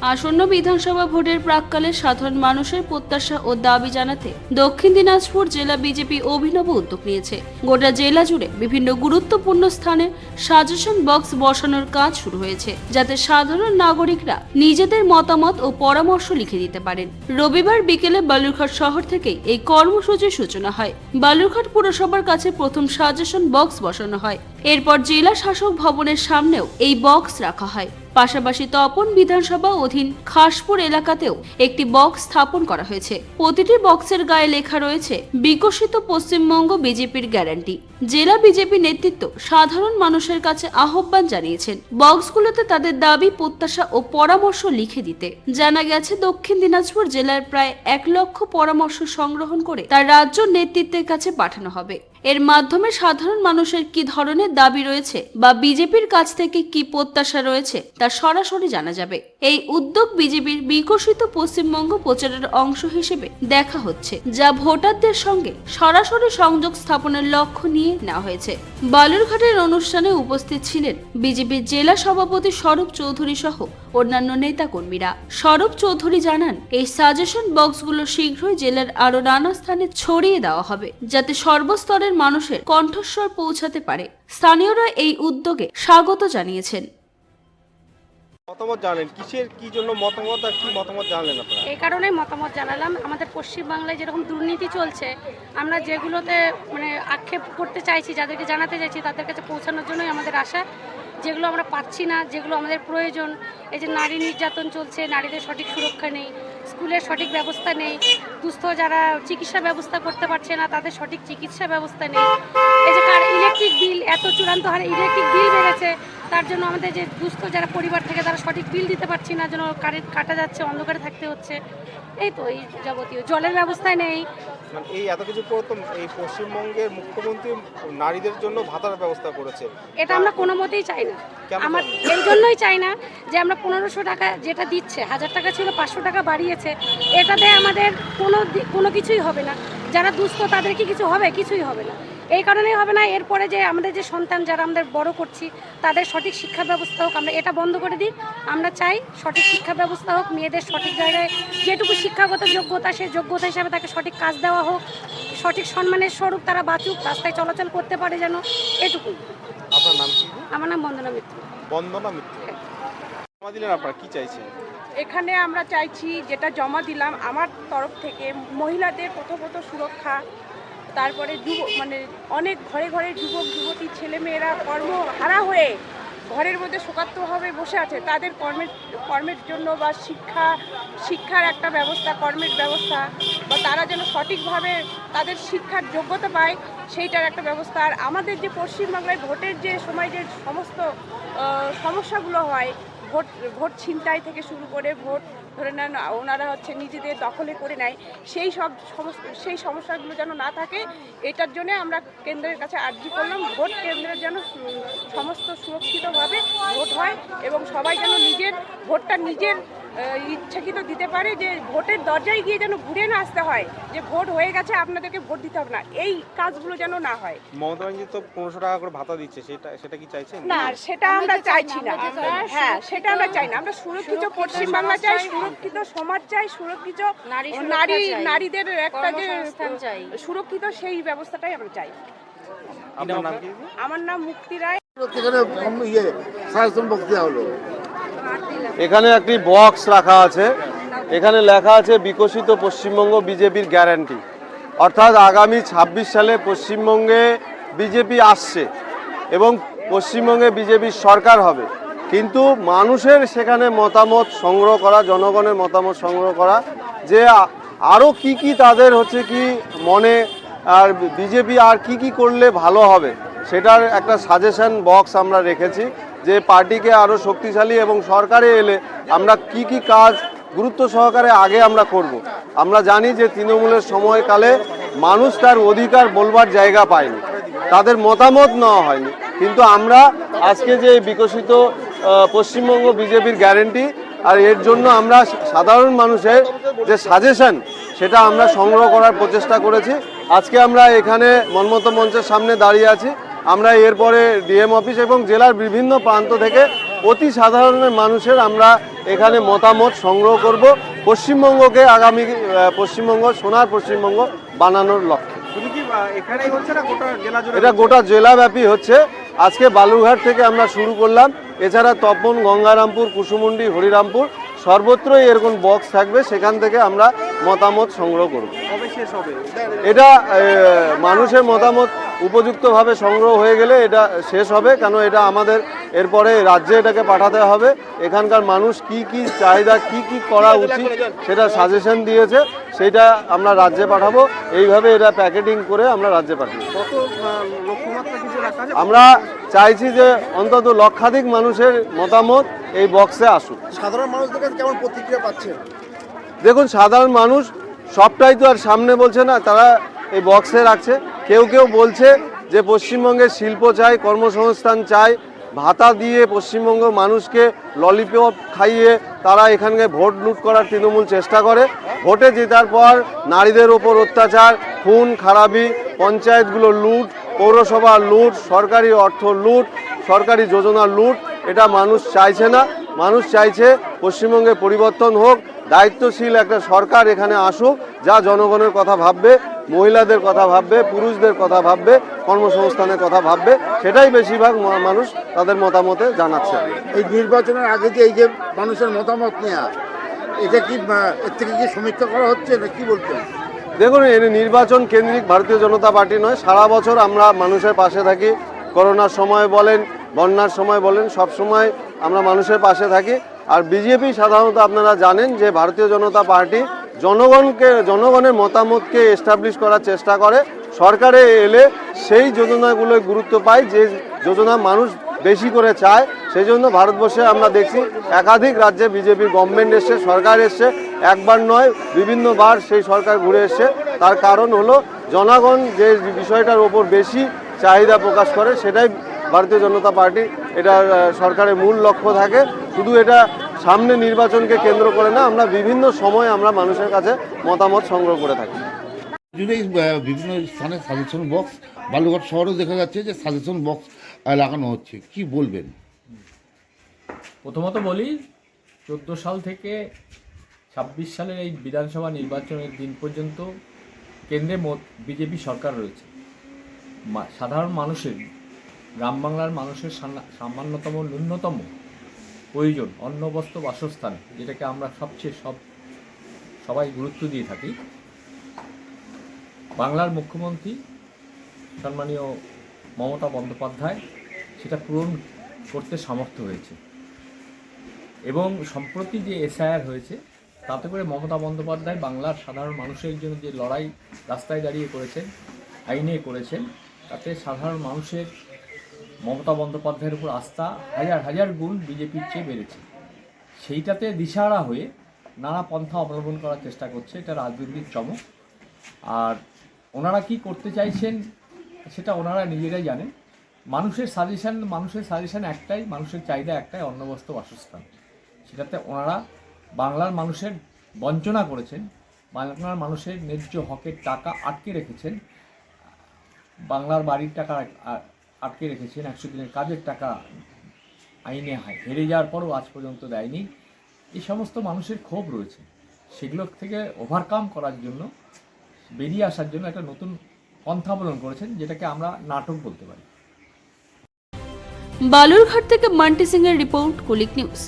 আসন্ন বিধানসভা ভোটের প্রাক্কালে সাধারণ মানুষের প্রত্যাশা ও দাবি জানাতে দক্ষিণ দিনাজপুর জেলা বিজেপি অভিনব উদ্যোগ নিয়েছে। গোটা জেলা জুড়ে বিভিন্ন গুরুত্বপূর্ণ স্থানে সাজেশন বক্স বসানোর কাজ শুরু হয়েছে, যাতে সাধারণ নাগরিকরা নিজেদের মতামত ও পরামর্শ লিখে দিতে পারেন। রবিবার বিকেলে বালুরঘাট শহর থেকেই এই কর্মসূচির সূচনা হয়। বালুরঘাট পুরসভার কাছে প্রথম সাজেশন বক্স বসানো হয়। এরপর জেলা শাসক ভবনের সামনেও এই বক্স রাখা হয়। পাশাপাশি তপন বিধানসভা অধীন খাসপুর এলাকাতেও একটি বক্স স্থাপন করা হয়েছে। প্রতিটি বক্সের গায়ে লেখা রয়েছে বিকশিত পশ্চিমবঙ্গ বিজেপির গ্যারান্টি। জেলা বিজেপি নেতৃত্ব সাধারণ মানুষের কাছে আহ্বান জানিয়েছেন বক্সগুলোতে তাদের দাবি, প্রত্যাশা ও পরামর্শ লিখে দিতে। জানা গেছে দক্ষিণ দিনাজপুর জেলার প্রায় 1 লক্ষ পরামর্শ সংগ্রহণ করে তার রাজ্য নেতৃত্বের কাছে পাঠানো হবে। এর মাধ্যমে সাধারণ মানুষের কি ধরনের দাবি রয়েছে বা বিজেপির কাছ থেকে কি প্রত্যাশা রয়েছে তা সরাসরি জানা যাবে। এই উদ্যোগ বিজেপির বিকশিত পশ্চিমবঙ্গ প্রচারের অংশ হিসেবে দেখা হচ্ছে, যা ভোটারদের সঙ্গে সরাসরি সংযোগ স্থাপনের লক্ষ্য নিয়ে নেওয়া হয়েছে। বালুরঘাটের অনুষ্ঠানে উপস্থিত ছিলেন বিজেপির জেলা সভাপতি স্বরূপ চৌধুরী সহ অন্যান্য নেতা কর্মীরা। স্বরূপ চৌধুরী জানান, এই সাজেশন বক্সগুলো শীঘ্রই জেলার আরো নানা স্থানে ছড়িয়ে দেওয়া হবে, যাতে সর্বস্তরের মানুষের কণ্ঠস্বর পৌঁছাতে পারে। স্থানীয়রা এই উদ্যোগে স্বাগত জানিয়েছেন। মতামত জানেন কিসের কি জন্য মতামত আর কি মতামত জানলেন আপনারা? এই কারণেই মতামত জানালাম, আমাদের পশ্চিমবাংলায় যেরকম দুর্নীতি চলছে, আমরা যেগুলোতে আক্ষেপ করতে চাইছি, যাদেরকে জানাতে চাইছি, তাদের কাছে পৌঁছানোর জন্যই আমাদের আশা। যেগুলো আমরা পাচ্ছি না, যেগুলো আমাদের প্রয়োজন, এই যে নারী নির্যাতন চলছে, নারীদের সঠিক সুরক্ষা নেই, স্কুলের সঠিক ব্যবস্থা নেই, দুস্থ যারা চিকিৎসা ব্যবস্থা করতে পারছে না তাদের সঠিক চিকিৎসা ব্যবস্থা নেই, এই যে ইলেকট্রিক বিল এত চূড়ান্ত হারে ইলেকট্রিক বিল বেড়েছে, তার জন্য আমাদের যে দুস্থ যারা পরিবার থেকে তারা সঠিক বিল দিতে পারছি না, যেন কারেন্ট কাটা যাচ্ছে, অন্ধকারে থাকতে হচ্ছে। এই তো এই যাবতীয় জলের ব্যবস্থা নেই। মানে এই এত কিছু প্রথম এই পশ্চিমবঙ্গের মুখ্যমন্ত্রী নারীদের জন্য ভাতার ব্যবস্থা করেছে, এটা আমরা কোনো মতেই চাই না। আমার এই জন্যই চাই না যে আমরা 1500 টাকা যেটা দিচ্ছে, 1000 টাকা ছিল 500 টাকা বাড়িয়েছে, এটাতে আমাদের কোনো কিছুই হবে না। যারা দুস্থ তাদের কি কিছু হবে? কিছুই হবে না। এই কারণেই হবে না। এরপরে যে আমাদের যে সন্তান যারা আমাদের বড় করছি তাদের সঠিক শিক্ষা ব্যবস্থা হোক, আমরা এটা বন্ধ করে দিই। আমরা চাই সঠিক শিক্ষা ব্যবস্থা হোক, মেয়েদের সঠিক জায়গায় যেটুকু শিক্ষাগত যোগ্যতা, সেই যোগ্যতা হিসাবে তাকে সঠিক কাজ দেওয়া হোক, সঠিক সম্মানের স্বরূপ তারা বাঁচুক, রাস্তায় চলাচল করতে পারে যেন, এটুকুই। আপনার নাম কি? আমার নাম বন্দনা মিত্র। বন্দনা মিত্র। জমা দিলেন, আপনারা কি চাইছেন? এখানে আমরা চাইছি, যেটা জমা দিলাম আমার তরফ থেকে, মহিলাদের প্রথমত সুরক্ষা, তারপরে অনেক ঘরে ঘরে যুবক যুবতী ছেলেমেয়েরা কর্মহারা হয়ে ঘরের মধ্যে শোকার্তভাবে বসে আছে, তাদের কর্মের জন্য বা শিক্ষার একটা ব্যবস্থা, কর্মের ব্যবস্থা, বা তারা যেন সঠিকভাবে তাদের শিক্ষার যোগ্যতা পায়, সেইটার একটা ব্যবস্থা। আর আমাদের যে পশ্চিমবাংলায় ভোটের যে সময় যে সমস্ত সমস্যাগুলো হয়, ভোট ছিনতাই থেকে শুরু করে ভোট ধরে নেন ওনারা নিজেদের দখলে করে নেয়, সেই সমস্যাগুলো যেন না থাকে, এটার জন্য আমরা কেন্দ্রের কাছে আর্জি করলাম। ভোট কেন্দ্রের যেন সমস্ত সুরক্ষিতভাবে ভোট হয় এবং সবাই যেন নিজের ভোটটা নিজের ইচ্ছাকৃত দিতে পারে, যে ভোটের দরজায় গিয়ে যেন ঘুরে না আসতে হয় যে ভোট হয়ে গেছে আপনাদেরকে ভোট দিতে হবে না, এই কাজগুলো যেন না হয়। মমতা ব্যানার্জি তো 1500 টাকা করে ভাতা দিচ্ছে, সেটা কি চাইছেন? না, সেটা আমরা চাইছি না। হ্যাঁ, সেটা আমরা চাই না। আমরা সুরক্ষিত পশ্চিমবাংলা চাই, সুরক্ষিত সমাজ চাই, সুরক্ষিত নারীদের একটা যে সুরক্ষিত সেই ব্যবস্থাটাই আমরা চাই। আপনার নাম কি? আমার নাম মুক্তি রায়। এখানে একটি বক্স রাখা আছে, এখানে লেখা আছে বিকশিত পশ্চিমবঙ্গ বিজেপির গ্যারান্টি। অর্থাৎ আগামী 26 সালে পশ্চিমবঙ্গে বিজেপি আসছে এবং পশ্চিমবঙ্গে বিজেপির সরকার হবে, কিন্তু মানুষের সেখানে মতামত সংগ্রহ করা, জনগণের মতামত সংগ্রহ করা, যে আরও কি তাদের কি মনে, আর বিজেপি আর কি করলে ভালো হবে, সেটার একটা সাজেশন বক্স আমরা রেখেছি, যে পার্টিকে আরও শক্তিশালী এবং সরকারে এলে আমরা কি কাজ গুরুত্ব সহকারে আগে আমরা করব। আমরা জানি যে তৃণমূলের সময়কালে মানুষ তার অধিকার বলবার জায়গা পায়নি, তাদের মতামত নেওয়া হয়নি, কিন্তু আমরা আজকে যে বিকশিত পশ্চিমবঙ্গ বিজেপির গ্যারান্টি, আর এর জন্য আমরা সাধারণ মানুষের যে সাজেশন সেটা আমরা সংগ্রহ করার প্রচেষ্টা করেছি। আজকে আমরা এখানে মনমত মঞ্চের সামনে দাঁড়িয়ে আছি। আমরা এরপরে ডিএম অফিস এবং জেলার বিভিন্ন প্রান্ত থেকে অতি সাধারণ মানুষের আমরা এখানে মতামত সংগ্রহ করব পশ্চিমবঙ্গকে আগামী পশ্চিমবঙ্গ সোনার পশ্চিমবঙ্গ বানানোর লক্ষ্যে। শুধু কি এখানেই হচ্ছে না গোটা জেলা জুড়ে? এটা গোটা জেলাব্যাপী হচ্ছে। আজকে বালুরঘাট থেকে আমরা শুরু করলাম, এছাড়া তপন, গঙ্গারামপুর, কুসুমুন্ডি, হরিরামপুর সর্বত্রই এরকম বক্স থাকবে, সেখান থেকে আমরা মতামত সংগ্রহ করব। কবে শেষ হবে? এটা মানুষের মতামত উপযুক্তভাবে সংগ্রহ হয়ে গেলে এটা শেষ হবে, কেন এটা আমাদের এরপরে রাজ্যে এটাকে পাঠাতে হবে। এখানকার মানুষ কি কি চাহিদা, কি কি করা উচিত সেটা সাজেশন দিয়েছে, সেটা আমরা রাজ্যে পাঠাবো। এইভাবে এটা প্যাকেটিং করে আমরা রাজ্যে পাঠাবো। কত লক্ষ্যমাত্রা কিছু রাখা আছে? আমরা চাইছি যে অন্তত লক্ষাধিক মানুষের মতামত এই বক্সে আসুক। সাধারণ মানুষদের কাছে কেমন প্রতিক্রিয়া পাচ্ছেন? দেখুন, সাধারণ মানুষ সবটাই তো আর সামনে বলছে না, তারা এই বক্সে রাখছে। কেউ কেউ বলছে যে পশ্চিমবঙ্গের শিল্প চাই, কর্মসংস্থান চাই, ভাতা দিয়ে পশ্চিমবঙ্গ মানুষকে ললিপপ খাইয়ে তারা এখানকে ভোট লুট করার তৃণমূল চেষ্টা করে। ভোটে জেতার পর নারীদের ওপর অত্যাচার, খুন খারাপি, পঞ্চায়েতগুলো লুট, পৌরসভা লুট, সরকারি অর্থ লুট, সরকারি যোজনা লুট, এটা মানুষ চাইছে না। মানুষ চাইছে পশ্চিমবঙ্গে পরিবর্তন হোক, দায়িত্বশীল একটা সরকার এখানে আসুক, যা জনগণের কথা ভাববে, মহিলাদের কথা ভাববে, পুরুষদের কথা ভাববে, কর্মসংস্থানের কথা ভাববে। সেটাই বেশিরভাগ মানুষ তাদের মতামতে জানাচ্ছে। এই নির্বাচনের আগে যে এই যে মানুষের মতামত নেওয়া, এটা কি এর থেকে কি সমীক্ষা করা হচ্ছে না কি বলছেন? দেখুন, এর নির্বাচন কেন্দ্রিক ভারতীয় জনতা পার্টি নয়, সারা বছর আমরা মানুষের পাশে থাকি। করোনার সময় বলেন, বন্যার সময় বলেন, সব সময় আমরা মানুষের পাশে থাকি। আর বিজেপি সাধারণত আপনারা জানেন যে ভারতীয় জনতা পার্টি জনগণের মতামতকে এস্টাবলিশ করার চেষ্টা করে। সরকারে এলে সেই যোজনাগুলো গুরুত্ব পায়, যে যোজনা মানুষ বেশি করে চায়। সেই জন্য ভারতবর্ষে আমরা দেখছি একাধিক রাজ্যে বিজেপির গভর্নমেন্ট এসছে, সরকার এসছে, একবার নয় বিভিন্নবার সেই সরকার ঘুরে এসছে। তার কারণ হলো জনগণ যে বিষয়টার ওপর বেশি চাহিদা প্রকাশ করে, সেটাই ভারতীয় জনতা পার্টি এটা সরকারের মূল লক্ষ্য থাকে। শুধু এটা সামনে নির্বাচনকে কেন্দ্র করে না, আমরা বিভিন্ন সময় আমরা মানুষের কাছে মতামত সংগ্রহ করে থাকি। জুড়েই বিভিন্ন স্থানে সাজেশন বক্স, বালুরঘাট শহরেও দেখা যাচ্ছে যে সাজেশন বক্স লাগানো হচ্ছে, কি বলবেন? প্রথমত বলি, 14 সাল থেকে 26 সালের এই বিধানসভা নির্বাচনের দিন পর্যন্ত কেন্দ্রে বিজেপি সরকার রয়েছে। সাধারণ মানুষের, গ্রাম বাংলার মানুষের সামান্যতম ন্যূনতম প্রয়োজন অন্ন, বস্ত্র, বাসস্থান, যেটাকে আমরা সবাই গুরুত্ব দিয়ে থাকি, বাংলার মুখ্যমন্ত্রী সম্মানীয় মমতা বন্দ্যোপাধ্যায় সেটা পূরণ করতে সমর্থ হয়েছে। এবং সম্প্রতি যে এসআইআর হয়েছে, তাতে করে মমতা বন্দ্যোপাধ্যায় বাংলার সাধারণ মানুষের জন্য যে লড়াই রাস্তায় দাঁড়িয়ে করেছেন, আইনে করেছেন, তাতে সাধারণ মানুষের মমতা বন্দ্যোপাধ্যায়ের উপর আস্থা হাজার হাজার গুণ বিজেপির চেয়ে বেড়েছে। সেইটাতে দিশাহারা হয়ে নানা পন্থা অবলম্বন করার চেষ্টা করছে, এটা রাজনীতির চমক। আর ওনারা কি করতে চাইছেন সেটা ওনারা নিজেরাই জানেন। মানুষের সাজেশন একটাই, মানুষের চাহিদা একটাই, অন্ন, বস্ত্র, বাসস্থান। সেটাতে ওনারা বাংলার মানুষের বঞ্চনা করেছেন, বাংলার মানুষের ন্যায্য হকের টাকা আটকে রেখেছেন, বাংলার বাড়ির টাকা আটকে রেখেছেন, 100 দিনের কাজের টাকা আইনে হেরে যাওয়ার পরও আজ পর্যন্ত দেয়নি। এই সমস্ত মানুষের ক্ষোভ রয়েছে, সেগুলো থেকে ওভারকাম করার জন্য, বেরিয়ে আসার জন্য একটা নতুন পন্থা অবলম্বন করেছেন, যেটাকে আমরা নাটক বলতে পারি। বালুরঘাট থেকে মান্টি সিং এর রিপোর্ট, কুলিক নিউজ।